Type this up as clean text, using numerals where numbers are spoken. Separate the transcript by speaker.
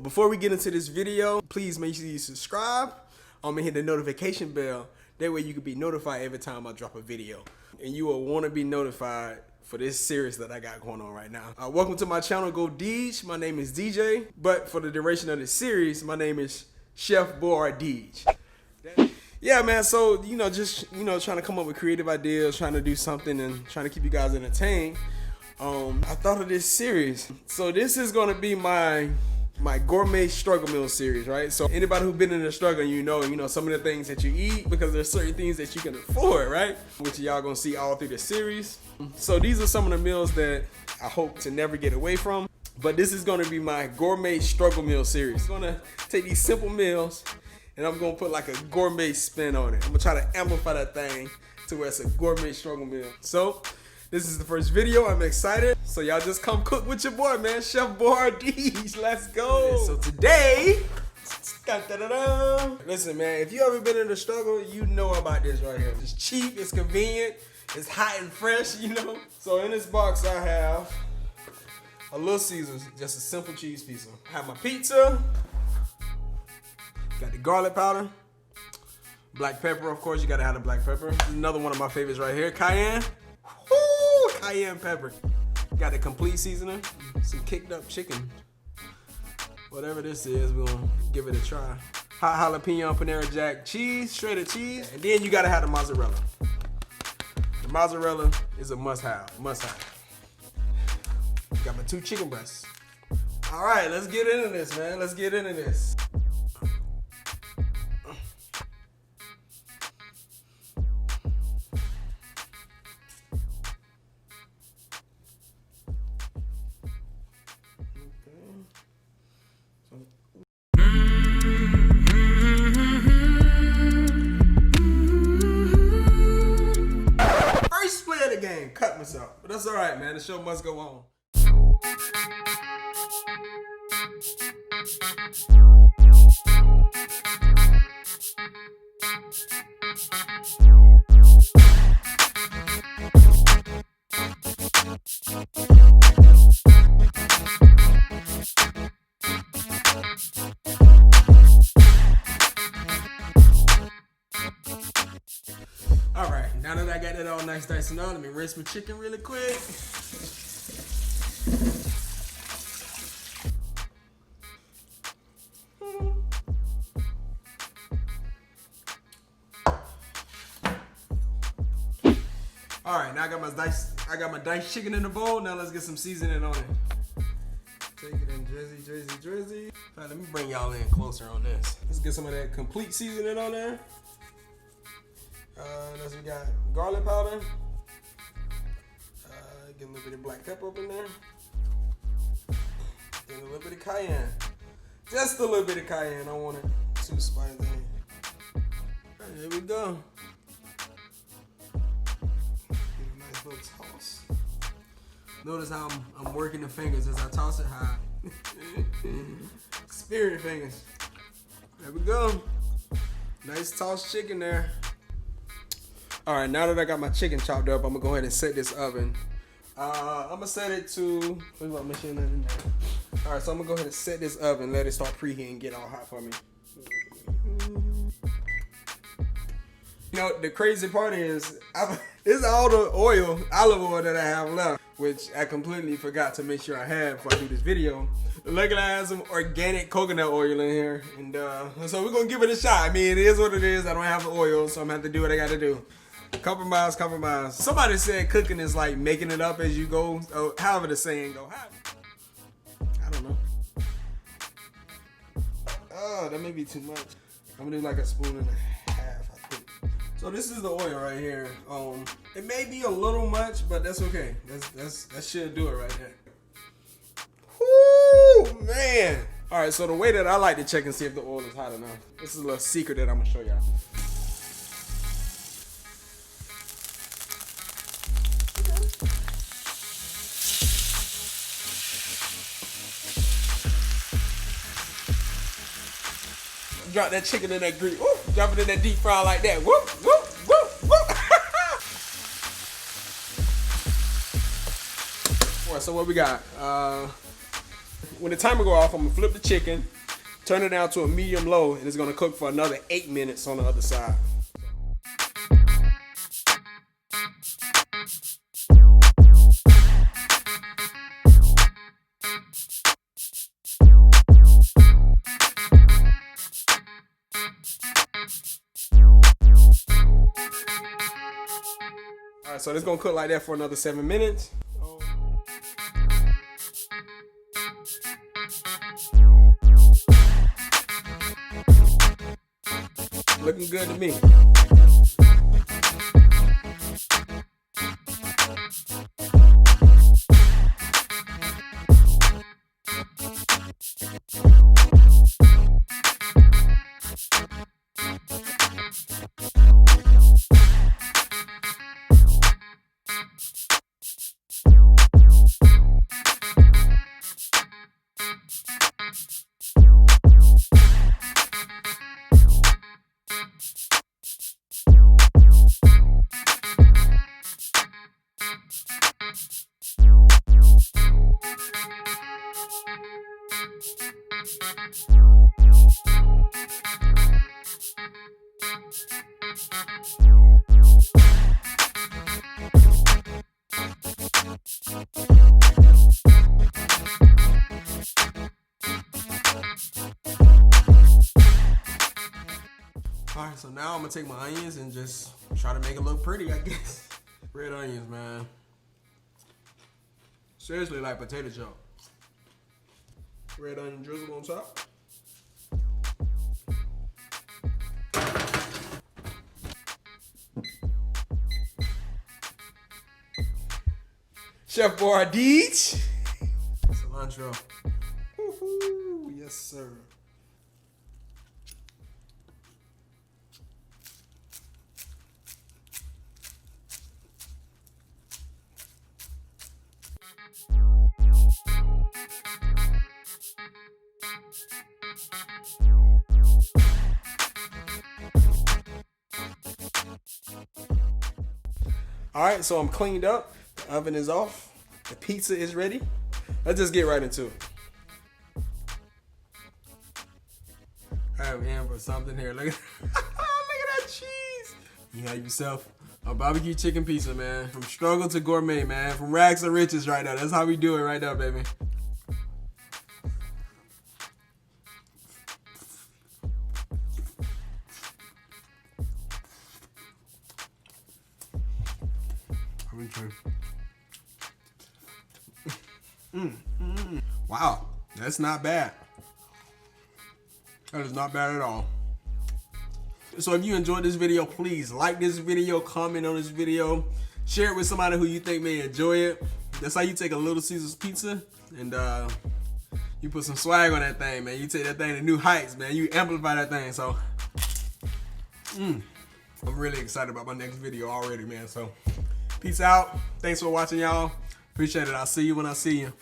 Speaker 1: Before we get into this video, please make sure you subscribe and hit the notification bell. That way you can be notified every time I drop a video. And you will want to be notified for this series that I got going on right now. Welcome to my channel, Gourmet. My name is DJ, but for the duration of this series, my name is Chefboyardeeej. Yeah, man, so, just trying to come up with creative ideas, trying to do something and trying to keep you guys entertained. I thought of this series. So this is going to be my Gourmet Struggle Meal series, right? So anybody who's been in a struggle, you know some of the things that you eat, because there's certain things that you can afford, right? Which y'all gonna see all through the series. So these are some of the meals that I hope to never get away from. But this is gonna be my Gourmet Struggle Meal series. I'm gonna take these simple meals and I'm gonna put like a gourmet spin on it. I'm gonna try to amplify that thing to where it's a gourmet struggle meal. So this is the first video. I'm excited. So y'all just come cook with your boy, man. Chefboyardeeej. Let's go. So today, listen, man, if you ever been in a struggle, you know about this right here. It's cheap, it's convenient, it's hot and fresh, So in this box, I have a Little Caesars, just a simple cheese pizza. I have my pizza. Got the garlic powder. Black pepper, of course, you gotta have the black pepper. This is another one of my favorites right here, cayenne. Woo, cayenne pepper. Got the complete seasoning, some kicked up chicken. Whatever this is, we're gonna give it a try. Hot jalapeno panera jack cheese, shredded cheese, and then you gotta have the mozzarella. The mozzarella is a must-have. Got my 2 chicken breasts. All right, let's get into this, man. Let's get into this. First play of the game, cut myself, but that's all right, man. The show must go on. All right, now that I got that all nice, diced and all, let me rinse my chicken really quick. All right, now I got my diced chicken in the bowl. Now let's get some seasoning on it. Take it in drizzy. All right, let me bring y'all in closer on this. Let's get some of that complete seasoning on there. We got garlic powder. Get a little bit of black pepper up in there. Get a little bit of cayenne. Just a little bit of cayenne. I don't want it too spicy. Alright, here we go. Nice little toss. Notice how I'm working the fingers as I toss it high. Spirit fingers. There we go. Nice tossed chicken there. All right, now that I got my chicken chopped up, I'm gonna go ahead and set this oven. I'm gonna set it to, all right, so I'm gonna go ahead and set this oven, let it start preheating and get all hot for me. The crazy part is, this is all the olive oil that I have left, which I completely forgot to make sure I had before I do this video. Luckily, I have some organic coconut oil in here, and so we're gonna give it a shot. I mean, it is what it is. I don't have the oil, so I'm gonna have to do what I gotta do. Compromise. Somebody said cooking is like making it up as you go, or however the saying go. I don't know. Oh, that may be too much. I'm gonna do like a spoon and a half, I think. So this is the oil right here. It may be a little much, but that's okay. That should do it right there. Woo, man. All right, so the way that I like to check and see if the oil is hot enough. This is a little secret that I'm gonna show y'all. Drop that chicken in that grease. Whoop, drop it in that deep fry like that. Whoop, whoop, whoop, whoop. All right, so what we got? when the timer go off, I'm gonna flip the chicken, turn it down to a medium low, and it's gonna cook for another 8 minutes on the other side. All right, so it's gonna cook like that for another 7 minutes. Looking good to me. All right, so now I'm gonna take my onions and just try to make it look pretty, I guess. Red onions, man. Seriously, like potato chop. Red onion drizzle on top. Chefboyardeeej. Cilantro. Woohoo! Yes, sir. All right, so I'm cleaned up. The oven is off. The pizza is ready. Let's just get right into it. I have in for something here. Look at, look at that cheese. You have yourself a barbecue chicken pizza, man. From struggle to gourmet, man. From rags to riches right now. That's how we do it right now, baby. Wow, that's not bad. That is not bad at all. So if you enjoyed this video, please like this video, comment on this video, share it with somebody who you think may enjoy it. That's how you take a Little Caesars pizza and you put some swag on that thing, man. You take that thing to new heights, man. You amplify that thing. So I'm really excited about my next video already, man. So peace out. Thanks for watching, y'all. Appreciate it. I'll see you when I see you.